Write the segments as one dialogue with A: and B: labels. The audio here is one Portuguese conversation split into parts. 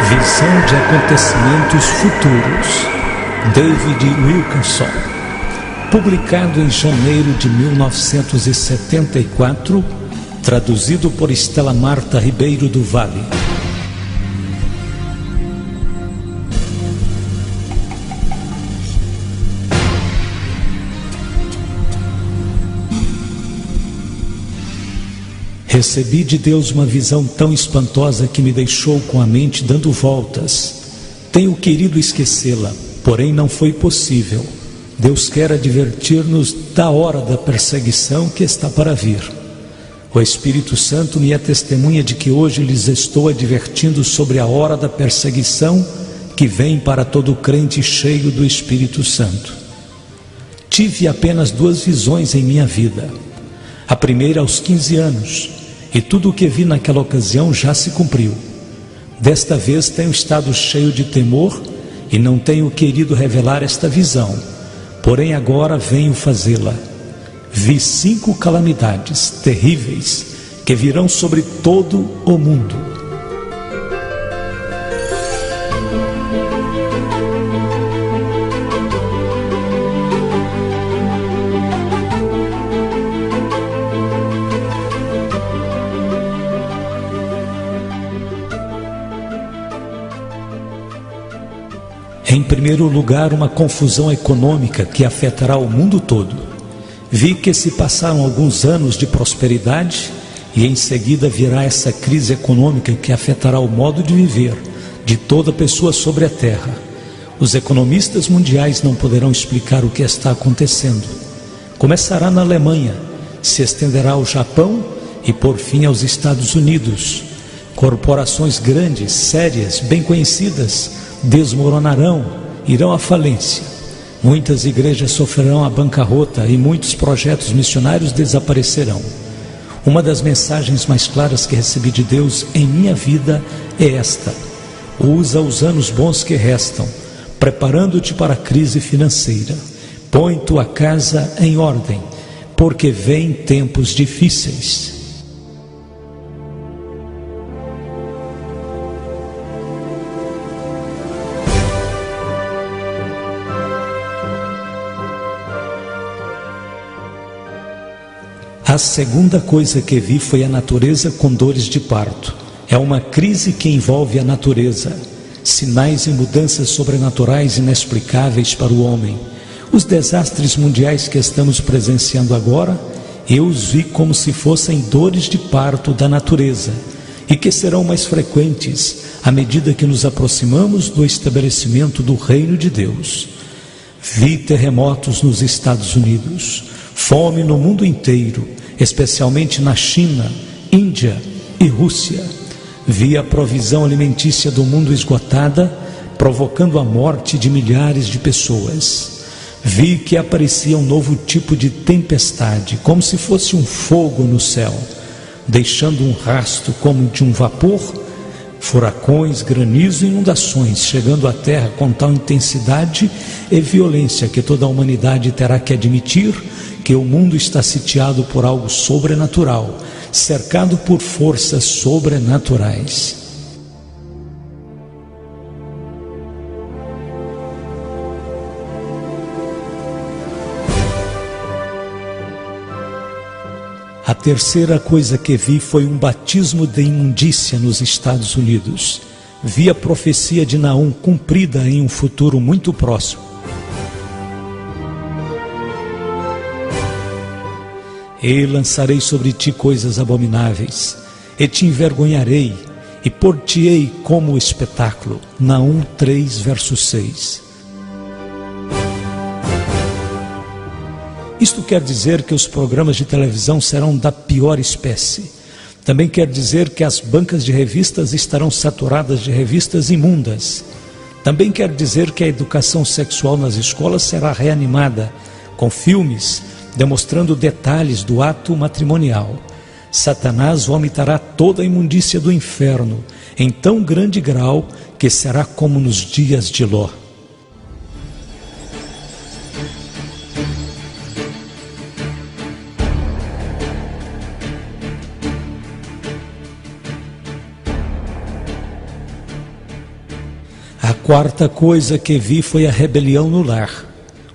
A: Visão de acontecimentos futuros, David Wilkinson. Publicado em janeiro de 1974, traduzido por Estela Marta Ribeiro do Vale. Recebi de Deus uma visão tão espantosa que me deixou com a mente dando voltas. Tenho querido esquecê-la, porém não foi possível. Deus quer advertir-nos da hora da perseguição que está para vir. O Espírito Santo me é testemunha de que hoje lhes estou advertindo sobre a hora da perseguição que vem para todo crente cheio do Espírito Santo. Tive apenas 2 visões em minha vida. A primeira aos 15 anos, e tudo o que vi naquela ocasião já se cumpriu. Desta vez tenho estado cheio de temor e não tenho querido revelar esta visão, porém agora venho fazê-la. Vi 5 calamidades terríveis que virão sobre todo o mundo. Em primeiro lugar, uma confusão econômica que afetará o mundo todo. Vi que se passaram alguns anos de prosperidade e em seguida virá essa crise econômica que afetará o modo de viver de toda pessoa sobre a terra. Os economistas mundiais não poderão explicar o que está acontecendo. Começará na Alemanha, se estenderá ao Japão e por fim aos Estados Unidos. Corporações grandes, sérias, bem conhecidas, desmoronarão, irão à falência. Muitas igrejas sofrerão a bancarrota e muitos projetos missionários desaparecerão. Uma das mensagens mais claras que recebi de Deus em minha vida é esta: usa os anos bons que restam, preparando-te para a crise financeira. Põe tua casa em ordem, porque vêm tempos difíceis. A segunda coisa que vi foi a natureza com dores de parto. É uma crise que envolve a natureza, sinais e mudanças sobrenaturais inexplicáveis para o homem. Os desastres mundiais que estamos presenciando agora, eu os vi como se fossem dores de parto da natureza, e que serão mais frequentes à medida que nos aproximamos do estabelecimento do reino de Deus. Vi terremotos nos Estados Unidos, fome no mundo inteiro, especialmente na China, Índia e Rússia. Vi a provisão alimentícia do mundo esgotada, provocando a morte de milhares de pessoas. Vi que aparecia um novo tipo de tempestade, como se fosse um fogo no céu, deixando um rastro como de um vapor, furacões, granizo e inundações, chegando à terra com tal intensidade e violência que toda a humanidade terá que admitir que o mundo está sitiado por algo sobrenatural, cercado por forças sobrenaturais. A terceira coisa que vi foi um batismo de imundícia nos Estados Unidos. Vi a profecia de Naum cumprida em um futuro muito próximo. E lançarei sobre ti coisas abomináveis, e te envergonharei, e pôr-te-ei como espetáculo. Naum 3, verso 6. Isto quer dizer que os programas de televisão serão da pior espécie. Também quer dizer que as bancas de revistas estarão saturadas de revistas imundas. Também quer dizer que a educação sexual nas escolas será reanimada, com filmes demonstrando detalhes do ato matrimonial. Satanás vomitará toda a imundícia do inferno, em tão grande grau que será como nos dias de Ló. quarta coisa que vi foi a rebelião no lar.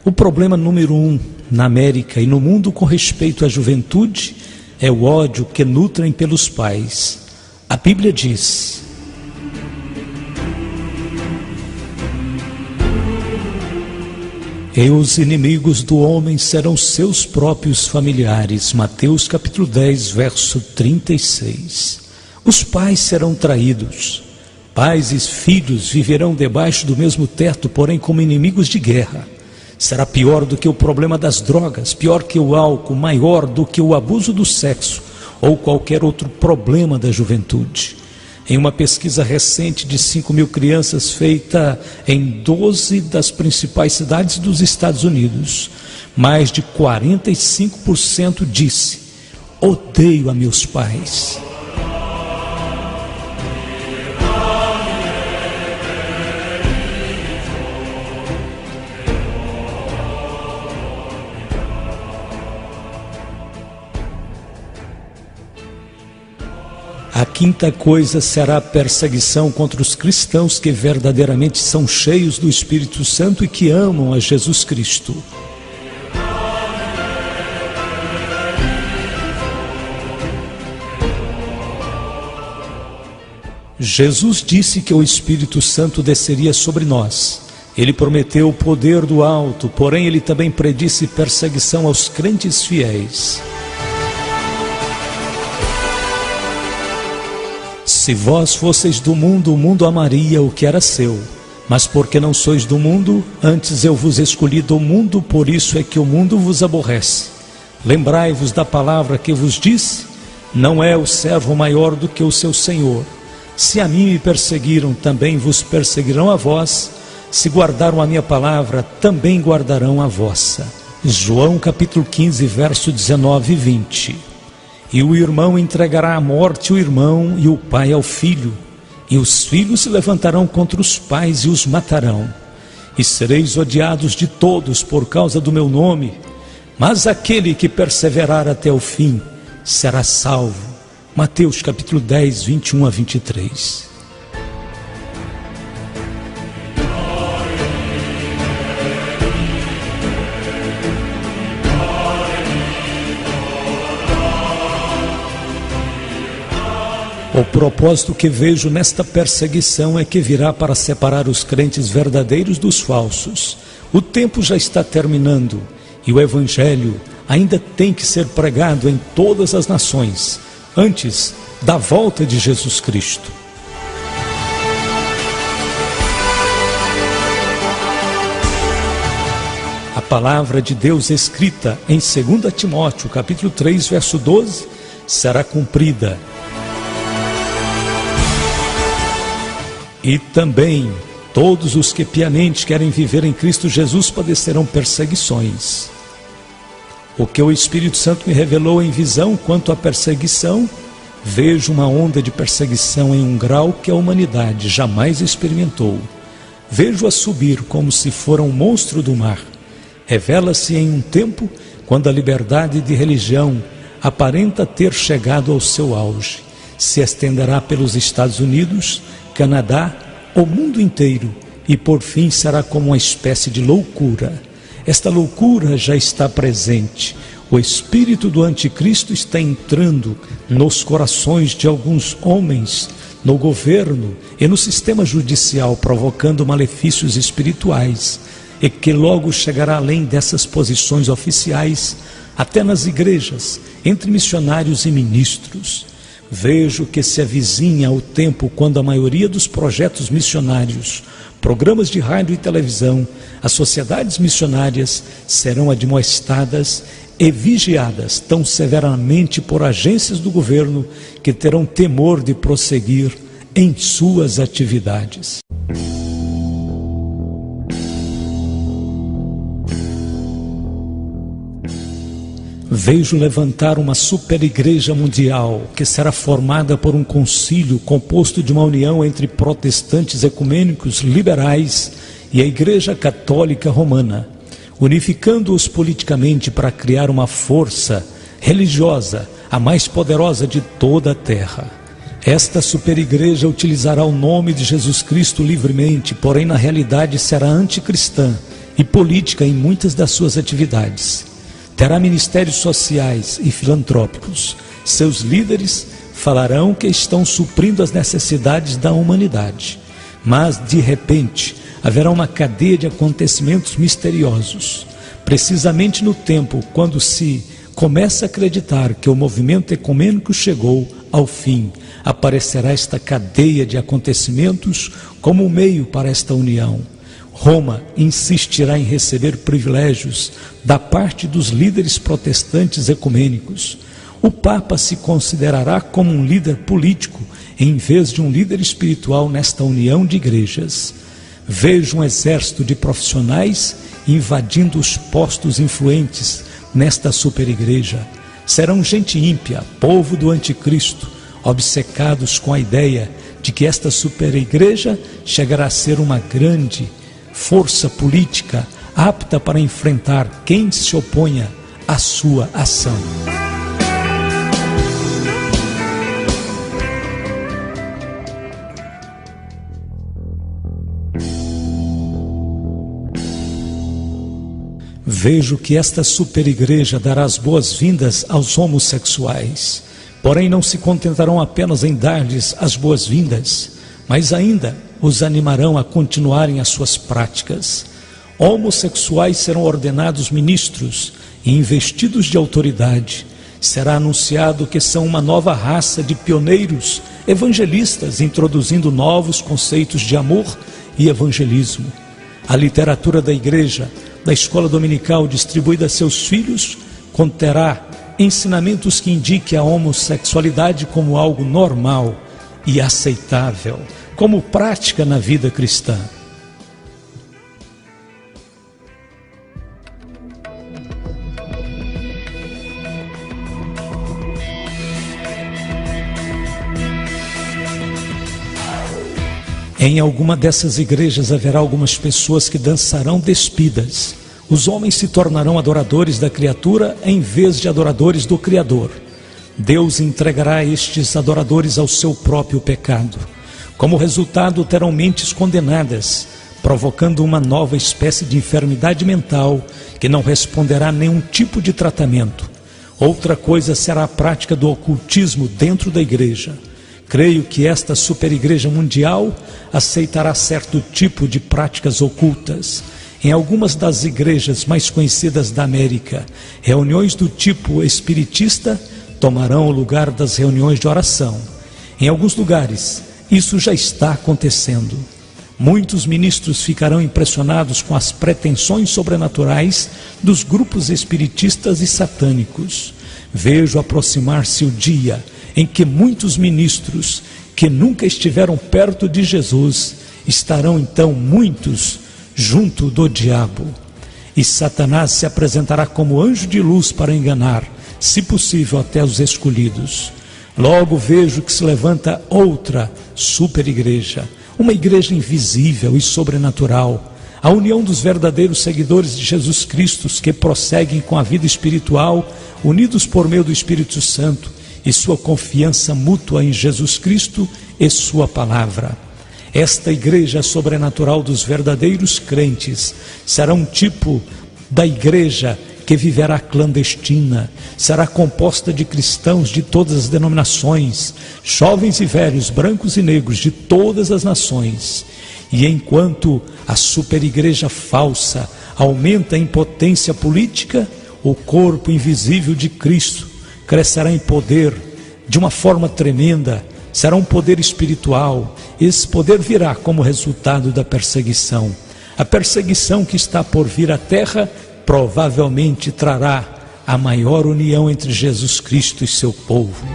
A: O problema número 1 na América e no mundo com respeito à juventude é o ódio que nutrem pelos pais. A Bíblia diz: e os inimigos do homem serão seus próprios familiares. Mateus capítulo 10, verso 36. Os pais serão traídos. Pais e filhos viverão debaixo do mesmo teto, porém como inimigos de guerra. Será pior do que o problema das drogas, pior que o álcool, maior do que o abuso do sexo ou qualquer outro problema da juventude. Em uma pesquisa recente de 5.000 crianças feita em 12 das principais cidades dos Estados Unidos, mais de 45% disse: odeio a meus pais. A quinta coisa será a perseguição contra os cristãos que verdadeiramente são cheios do Espírito Santo e que amam a Jesus Cristo. Jesus disse que o Espírito Santo desceria sobre nós. Ele prometeu o poder do alto, porém ele também predisse perseguição aos crentes fiéis. Se vós fosseis do mundo, o mundo amaria o que era seu. Mas porque não sois do mundo, antes eu vos escolhi do mundo, por isso é que o mundo vos aborrece. Lembrai-vos da palavra que vos disse: não é o servo maior do que o seu senhor. Se a mim me perseguiram, também vos perseguirão a vós. Se guardaram a minha palavra, também guardarão a vossa. João capítulo 15, verso 19 e 20. E o irmão entregará à morte o irmão, e o pai ao filho, e os filhos se levantarão contra os pais e os matarão. E sereis odiados de todos por causa do meu nome, mas aquele que perseverar até o fim será salvo. Mateus capítulo 10, 21 a 23. O propósito que vejo nesta perseguição é que virá para separar os crentes verdadeiros dos falsos. O tempo já está terminando e o Evangelho ainda tem que ser pregado em todas as nações, antes da volta de Jesus Cristo. A palavra de Deus escrita em 2 Timóteo, capítulo 3, verso 12, será cumprida. E também todos os que piamente querem viver em Cristo Jesus padecerão perseguições. O que o Espírito Santo me revelou em visão quanto à perseguição, vejo uma onda de perseguição em um grau que a humanidade jamais experimentou. Vejo-a subir como se fora um monstro do mar. Revela-se em um tempo quando a liberdade de religião aparenta ter chegado ao seu auge. Se estenderá pelos Estados Unidos, Canadá, o mundo inteiro, e por fim será como uma espécie de loucura. Esta loucura já está presente. O espírito do anticristo está entrando nos corações de alguns homens, no governo e no sistema judicial, provocando malefícios espirituais, e que logo chegará além dessas posições oficiais, até nas igrejas, entre missionários e ministros. Vejo que se avizinha o tempo quando a maioria dos projetos missionários, programas de rádio e televisão, as sociedades missionárias serão admoestadas e vigiadas tão severamente por agências do governo que terão temor de prosseguir em suas atividades. Vejo levantar uma superigreja mundial que será formada por um concílio composto de uma união entre protestantes ecumênicos liberais e a Igreja Católica Romana, unificando-os politicamente para criar uma força religiosa, a mais poderosa de toda a terra. Esta superigreja utilizará o nome de Jesus Cristo livremente, porém na realidade será anticristã e política em muitas das suas atividades. Terá ministérios sociais e filantrópicos. Seus líderes falarão que estão suprindo as necessidades da humanidade. Mas, de repente, haverá uma cadeia de acontecimentos misteriosos. Precisamente no tempo quando se começa a acreditar que o movimento ecumênico chegou ao fim, aparecerá esta cadeia de acontecimentos como um meio para esta união. Roma insistirá em receber privilégios da parte dos líderes protestantes ecumênicos. O Papa se considerará como um líder político em vez de um líder espiritual nesta união de igrejas. Vejo um exército de profissionais invadindo os postos influentes nesta superigreja. Serão gente ímpia, povo do anticristo, obcecados com a ideia de que esta superigreja chegará a ser uma grande força política apta para enfrentar quem se oponha à sua ação. Vejo que esta superigreja dará as boas-vindas aos homossexuais, porém não se contentarão apenas em dar-lhes as boas-vindas, mas ainda os animarão a continuarem as suas práticas. Homossexuais serão ordenados ministros e investidos de autoridade. Será anunciado que são uma nova raça de pioneiros evangelistas, introduzindo novos conceitos de amor e evangelismo. A literatura da igreja, da escola dominical distribuída a seus filhos, conterá ensinamentos que indiquem a homossexualidade como algo normal e aceitável, como prática na vida cristã. Em alguma dessas igrejas haverá algumas pessoas que dançarão despidas. Os homens se tornarão adoradores da criatura em vez de adoradores do Criador. Deus entregará estes adoradores ao seu próprio pecado. Como resultado, terão mentes condenadas, provocando uma nova espécie de enfermidade mental que não responderá a nenhum tipo de tratamento. Outra coisa será a prática do ocultismo dentro da igreja. Creio que esta superigreja mundial aceitará certo tipo de práticas ocultas. Em algumas das igrejas mais conhecidas da América, reuniões do tipo espiritista tomarão o lugar das reuniões de oração. Em alguns lugares, isso já está acontecendo. Muitos ministros ficarão impressionados com as pretensões sobrenaturais dos grupos espiritistas e satânicos. Vejo aproximar-se o dia em que muitos ministros que nunca estiveram perto de Jesus estarão então muitos junto do diabo. E Satanás se apresentará como anjo de luz para enganar, se possível, até os escolhidos. Logo vejo que se levanta outra superigreja, uma igreja invisível e sobrenatural, a união dos verdadeiros seguidores de Jesus Cristo que prosseguem com a vida espiritual, unidos por meio do Espírito Santo e sua confiança mútua em Jesus Cristo e sua palavra. Esta igreja sobrenatural dos verdadeiros crentes será um tipo da igreja que viverá clandestina, será composta de cristãos de todas as denominações, jovens e velhos, brancos e negros de todas as nações. E enquanto a superigreja falsa aumenta em potência política, o corpo invisível de Cristo crescerá em poder de uma forma tremenda, será um poder espiritual. Esse poder virá como resultado da perseguição. A perseguição que está por vir à terra provavelmente trará a maior união entre Jesus Cristo e seu povo.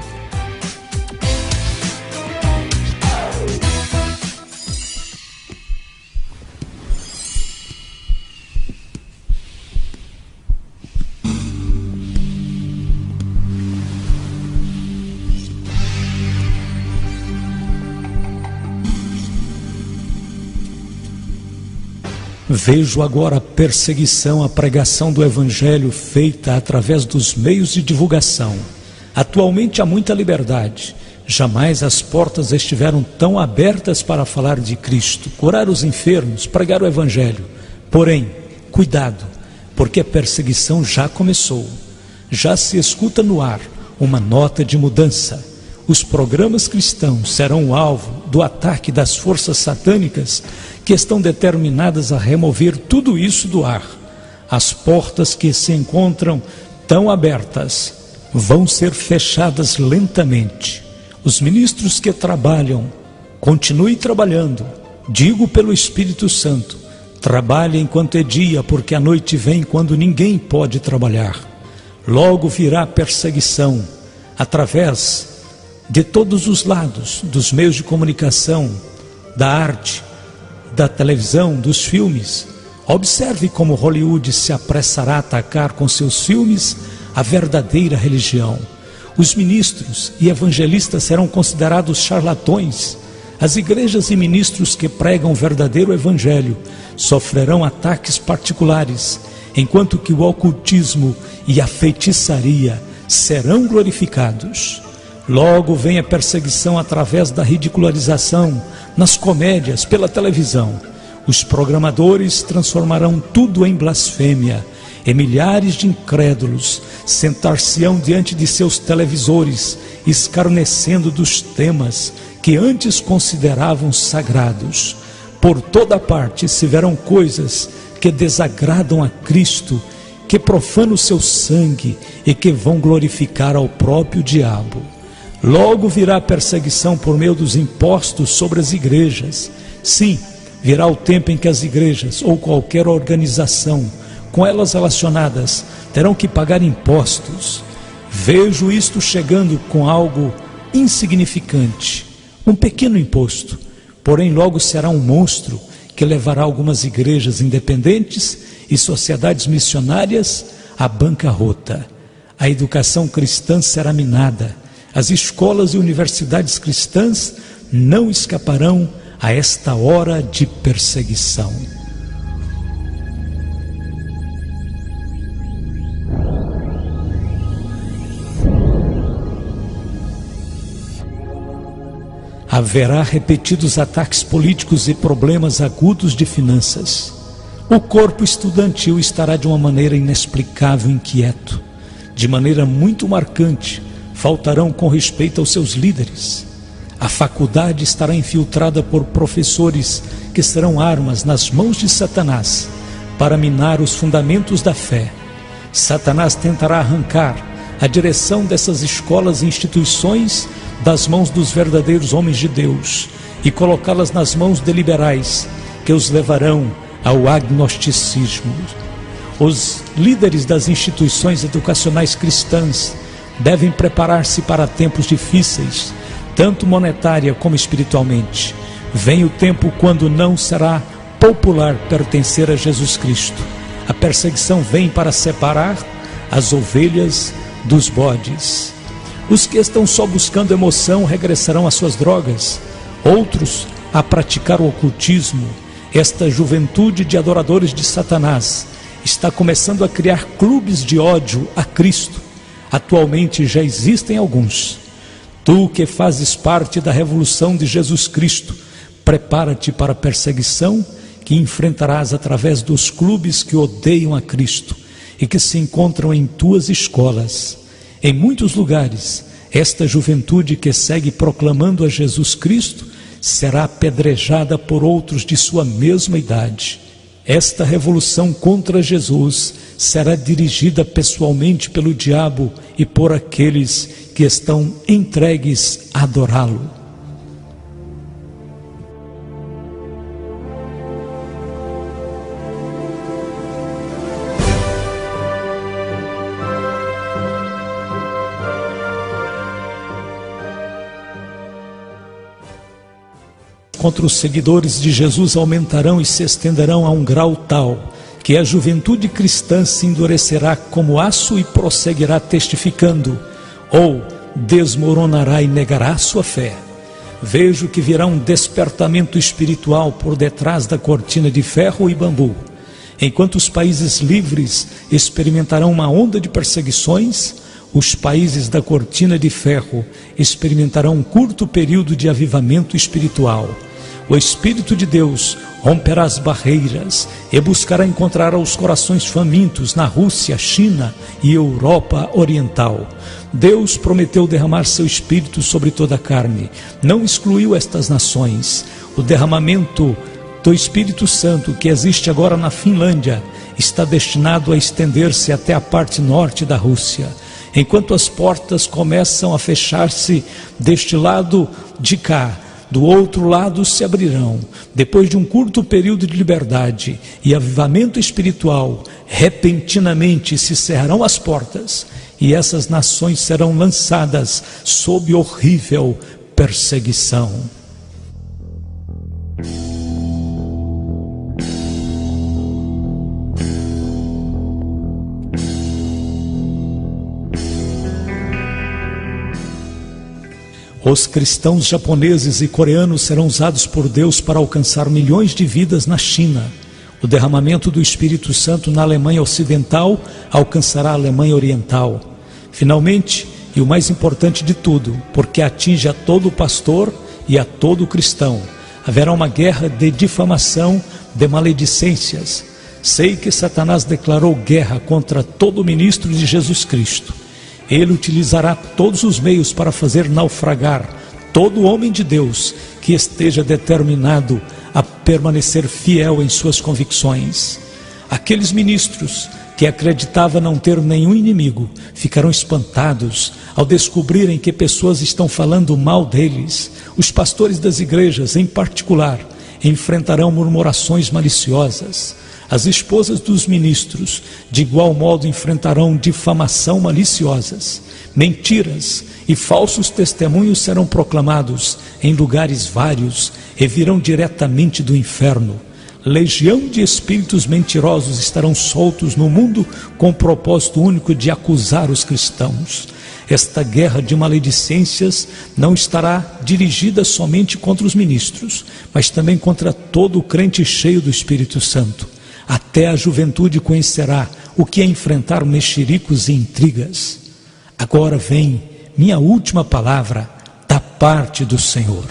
A: Vejo agora a perseguição à pregação do Evangelho feita através dos meios de divulgação. Atualmente há muita liberdade. Jamais as portas estiveram tão abertas para falar de Cristo, curar os enfermos, pregar o Evangelho. Porém, cuidado, porque a perseguição já começou. Já se escuta no ar uma nota de mudança. Os programas cristãos serão o alvo do ataque das forças satânicas que estão determinadas a remover tudo isso do ar. As portas que se encontram tão abertas vão ser fechadas lentamente. Os ministros que trabalham, continue trabalhando. Digo pelo Espírito Santo, trabalhe enquanto é dia, porque a noite vem quando ninguém pode trabalhar. Logo virá perseguição, através de todos os lados, dos meios de comunicação, da arte, da televisão, dos filmes. Observe como Hollywood se apressará a atacar com seus filmes a verdadeira religião. Os ministros e evangelistas serão considerados charlatões. As igrejas e ministros que pregam o verdadeiro evangelho sofrerão ataques particulares, enquanto que o ocultismo e a feitiçaria serão glorificados. Logo vem a perseguição através da ridicularização, nas comédias, pela televisão. Os programadores transformarão tudo em blasfêmia, e milhares de incrédulos sentar-se-ão diante de seus televisores, escarnecendo dos temas que antes consideravam sagrados. Por toda parte se verão coisas que desagradam a Cristo, que profanam o seu sangue e que vão glorificar ao próprio diabo. Logo virá a perseguição por meio dos impostos sobre as igrejas. Sim, virá o tempo em que as igrejas ou qualquer organização com elas relacionadas terão que pagar impostos. Vejo isto chegando com algo insignificante, um pequeno imposto, porém logo será um monstro que levará algumas igrejas independentes e sociedades missionárias à bancarrota. A educação cristã será minada. As escolas e universidades cristãs não escaparão a esta hora de perseguição. Haverá repetidos ataques políticos e problemas agudos de finanças. O corpo estudantil estará de uma maneira inexplicável inquieto. De maneira muito marcante, faltarão com respeito aos seus líderes. A faculdade estará infiltrada por professores que serão armas nas mãos de Satanás para minar os fundamentos da fé. Satanás tentará arrancar a direção dessas escolas e instituições das mãos dos verdadeiros homens de Deus e colocá-las nas mãos de liberais que os levarão ao agnosticismo. Os líderes das instituições educacionais cristãs devem preparar-se para tempos difíceis, tanto monetária como espiritualmente. Vem o tempo quando não será popular pertencer a Jesus Cristo. A perseguição vem para separar as ovelhas dos bodes. Os que estão só buscando emoção regressarão às suas drogas, outros a praticar o ocultismo. Esta juventude de adoradores de Satanás está começando a criar clubes de ódio a Cristo. Atualmente já existem alguns. Tu que fazes parte da revolução de Jesus Cristo, prepara-te para a perseguição que enfrentarás através dos clubes que odeiam a Cristo e que se encontram em tuas escolas. Em muitos lugares, esta juventude que segue proclamando a Jesus Cristo será apedrejada por outros de sua mesma idade. Esta revolução contra Jesus será dirigida pessoalmente pelo diabo e por aqueles que estão entregues a adorá-lo. Contra os seguidores de Jesus aumentarão e se estenderão a um grau tal que a juventude cristã se endurecerá como aço e prosseguirá testificando, ou desmoronará e negará sua fé. Vejo que virá um despertamento espiritual por detrás da cortina de ferro e bambu. Enquanto os países livres experimentarão uma onda de perseguições, os países da cortina de ferro experimentarão um curto período de avivamento espiritual. O Espírito de Deus romperá as barreiras e buscará encontrar os corações famintos na Rússia, China e Europa Oriental. Deus prometeu derramar seu Espírito sobre toda a carne. Não excluiu estas nações. O derramamento do Espírito Santo que existe agora na Finlândia está destinado a estender-se até a parte norte da Rússia. Enquanto as portas começam a fechar-se deste lado de cá, do outro lado se abrirão. Depois de um curto período de liberdade e avivamento espiritual, repentinamente se cerrarão as portas e essas nações serão lançadas sob horrível perseguição. Os cristãos japoneses e coreanos serão usados por Deus para alcançar milhões de vidas na China. O derramamento do Espírito Santo na Alemanha Ocidental alcançará a Alemanha Oriental. Finalmente, e o mais importante de tudo, porque atinge a todo pastor e a todo cristão, haverá uma guerra de difamação, de maledicências. Sei que Satanás declarou guerra contra todo ministro de Jesus Cristo. Ele utilizará todos os meios para fazer naufragar todo homem de Deus que esteja determinado a permanecer fiel em suas convicções. Aqueles ministros que acreditavam não ter nenhum inimigo ficarão espantados ao descobrirem que pessoas estão falando mal deles. Os pastores das igrejas, em particular, enfrentarão murmurações maliciosas. As esposas dos ministros, de igual modo, enfrentarão difamação maliciosas. Mentiras e falsos testemunhos serão proclamados em lugares vários e virão diretamente do inferno. Legião de espíritos mentirosos estarão soltos no mundo com o propósito único de acusar os cristãos. Esta guerra de maledicências não estará dirigida somente contra os ministros, mas também contra todo o crente cheio do Espírito Santo. Até a juventude conhecerá o que é enfrentar mexericos e intrigas. Agora vem minha última palavra da parte do Senhor.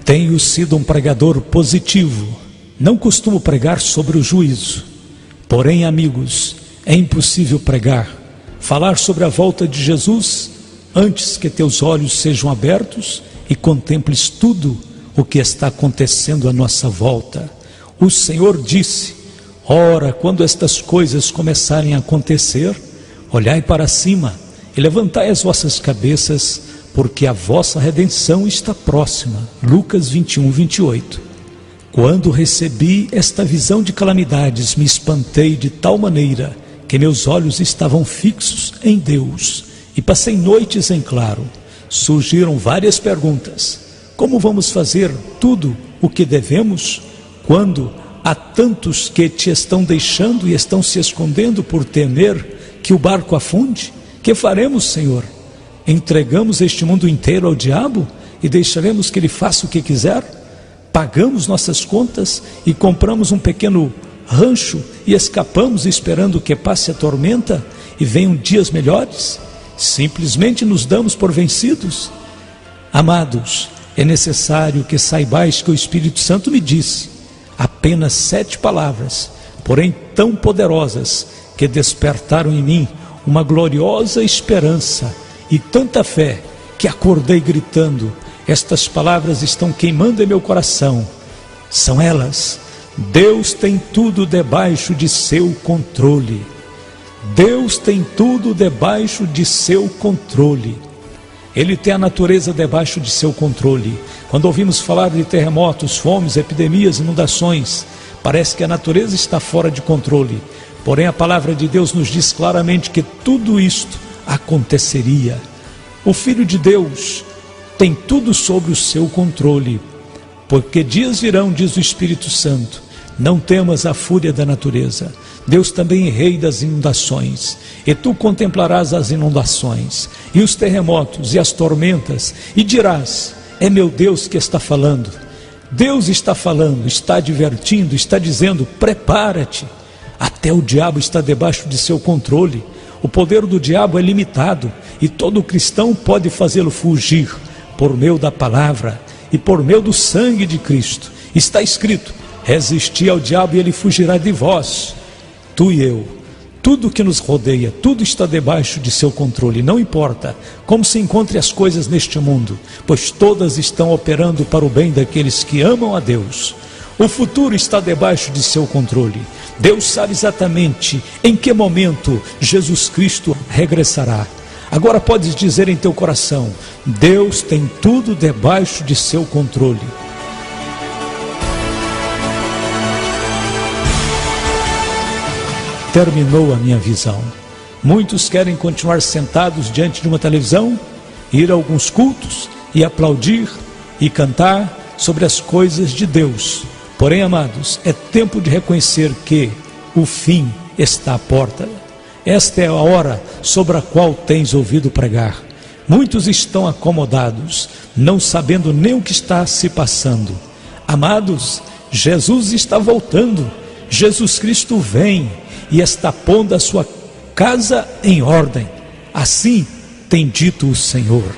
A: Tenho sido um pregador positivo, não costumo pregar sobre o juízo. Porém, amigos, é impossível pregar, falar sobre a volta de Jesus antes que teus olhos sejam abertos e contemples tudo o que está acontecendo à nossa volta. O Senhor disse: ora, quando estas coisas começarem a acontecer, olhai para cima e levantai as vossas cabeças, porque a vossa redenção está próxima. Lucas 21, 28. Quando recebi esta visão de calamidades, me espantei de tal maneira que meus olhos estavam fixos em Deus e passei noites em claro. Surgiram várias perguntas. Como vamos fazer tudo o que devemos quando há tantos que te estão deixando e estão se escondendo por temer que o barco afunde? Que faremos, Senhor? Entregamos este mundo inteiro ao diabo e deixaremos que ele faça o que quiser? Pagamos nossas contas e compramos um pequeno rancho e escapamos esperando que passe a tormenta e venham dias melhores? Simplesmente nos damos por vencidos? Amados, é necessário que saibais que o Espírito Santo me disse apenas 7 palavras, porém tão poderosas que despertaram em mim uma gloriosa esperança e tanta fé que acordei gritando. Estas palavras estão queimando em meu coração. São elas: Deus tem tudo debaixo de seu controle. Deus tem tudo debaixo de seu controle. Ele tem a natureza debaixo de seu controle. Quando ouvimos falar de terremotos, fomes, epidemias, inundações, parece que a natureza está fora de controle. Porém, a palavra de Deus nos diz claramente que tudo isto aconteceria. O Filho de Deus tem tudo sob o seu controle, porque dias virão, diz o Espírito Santo, Não temas a fúria da natureza. Deus também é rei das inundações. E tu contemplarás as inundações, e os terremotos, e as tormentas, e dirás: é meu Deus que está falando. Deus está falando, está advertindo, está dizendo: prepara-te. Até o diabo está debaixo de seu controle. O poder do diabo é limitado, e todo cristão pode fazê-lo fugir por meio da palavra e por meio do sangue de Cristo. Está escrito: resisti ao diabo e ele fugirá de vós. Tu e eu, tudo que nos rodeia, tudo está debaixo de seu controle. Não importa como se encontrem as coisas neste mundo, pois todas estão operando para o bem daqueles que amam a Deus. O futuro está debaixo de seu controle. Deus sabe exatamente em que momento Jesus Cristo regressará. Agora podes dizer em teu coração: Deus tem tudo debaixo de seu controle. Terminou a minha visão. Muitos querem continuar sentados diante de uma televisão, ir a alguns cultos e aplaudir e cantar sobre as coisas de Deus. Porém, amados, é tempo de reconhecer que o fim está à porta. Esta é a hora sobre a qual tens ouvido pregar. Muitos estão acomodados, não sabendo nem o que está se passando. Amados, Jesus está voltando. Jesus Cristo vem e está pondo a sua casa em ordem. Assim tem dito o Senhor.